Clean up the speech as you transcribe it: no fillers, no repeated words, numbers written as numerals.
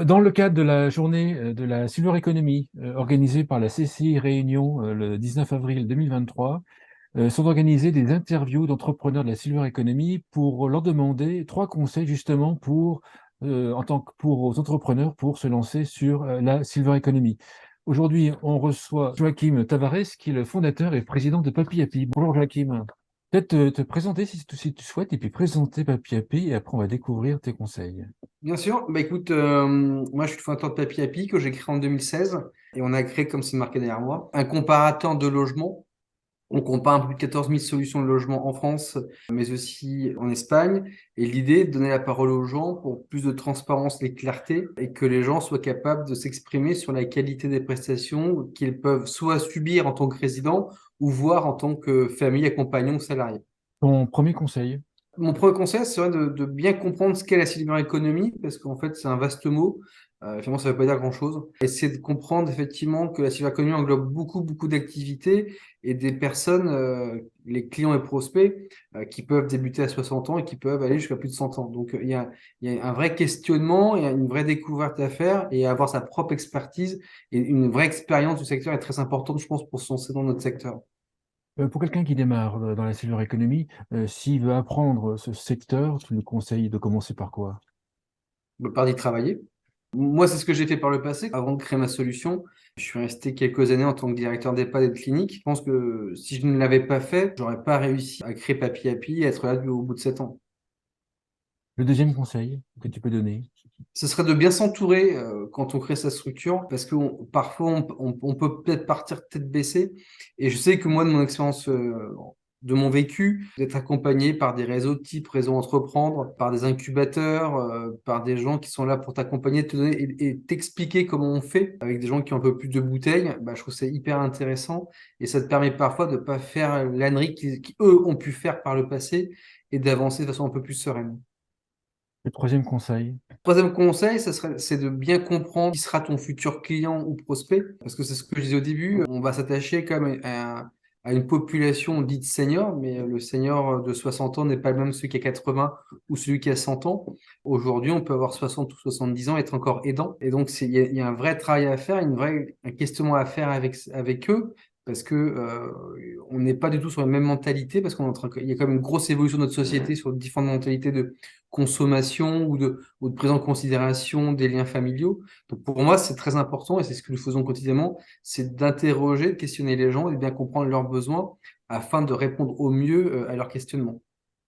Dans le cadre de la journée de la Silver Economy organisée par la CCI Réunion le 19 avril 2023, sont organisées des interviews d'entrepreneurs de la Silver Economy pour leur demander trois conseils justement en tant que pour aux entrepreneurs pour se lancer sur la Silver Economy. Aujourd'hui, on reçoit Joachim Tavares, qui est le fondateur et président de Papy Happy. Bonjour Joachim. Peut-être te présenter si tu souhaites, et puis présenter Papy Happy, et après on va découvrir tes conseils. Bien sûr, bah écoute, moi je suis le fondateur de Papy Happy que j'ai créé en 2016 et on a créé, comme c'est marqué derrière moi, un comparateur de logement. On compare un peu plus de 14 000 solutions de logement en France, mais aussi en Espagne. Et l'idée est de donner la parole aux gens pour plus de transparence et de clarté et que les gens soient capables de s'exprimer sur la qualité des prestations qu'ils peuvent soit subir en tant que résident ou voir en tant que famille, compagnon ou salarié. Ton premier conseil? Mon premier conseil serait de bien comprendre ce qu'est la silver economy, parce qu'en fait, c'est un vaste mot. Finalement, ça ne veut pas dire grand-chose. Essayer de comprendre effectivement que la silver economy englobe beaucoup, beaucoup d'activités et des personnes, les clients et prospects, qui peuvent débuter à 60 ans et qui peuvent aller jusqu'à plus de 100 ans. Donc, il y a un vrai questionnement, il y a une vraie découverte à faire et avoir sa propre expertise et une vraie expérience du secteur est très importante, je pense, pour se lancer dans notre secteur. Pour quelqu'un qui démarre dans la silver economy, s'il veut apprendre ce secteur, tu lui conseilles de commencer par quoi? Par d'y travailler. Moi, c'est ce que j'ai fait par le passé. Avant de créer ma solution, je suis resté quelques années en tant que directeur d'EHPAD et de clinique. Je pense que si je ne l'avais pas fait, j'aurais pas réussi à créer Papy Happy et être là au bout de 7 ans. Le deuxième conseil que tu peux donner? Ce serait de bien s'entourer quand on crée sa structure, parce que parfois on peut peut-être partir tête baissée. Et je sais que moi, de mon expérience, de mon vécu, d'être accompagné par des réseaux type Réseau Entreprendre, par des incubateurs, par des gens qui sont là pour t'accompagner, te donner et t'expliquer comment on fait, avec des gens qui ont un peu plus de bouteilles, bah, je trouve ça hyper intéressant. Et ça te permet parfois de ne pas faire l'ânerie eux ont pu faire par le passé et d'avancer de façon un peu plus sereine. Le troisième conseil? Troisième conseil, c'est de bien comprendre qui sera ton futur client ou prospect, parce que c'est ce que je disais au début, on va s'attacher quand même à une population dite senior, mais le senior de 60 ans n'est pas le même celui qui a 80 ou celui qui a 100 ans. Aujourd'hui, on peut avoir 60 ou 70 ans et être encore aidant. Et donc, il y a un vrai travail à faire, un questionnement à faire avec eux, parce que on n'est pas du tout sur la même mentalité, parce il y a quand même une grosse évolution de notre société sur différentes mentalités de consommation ou de prise en considération des liens familiaux. Donc pour moi, c'est très important et c'est ce que nous faisons quotidiennement, c'est d'interroger, de questionner les gens et de bien comprendre leurs besoins afin de répondre au mieux à leurs questionnements.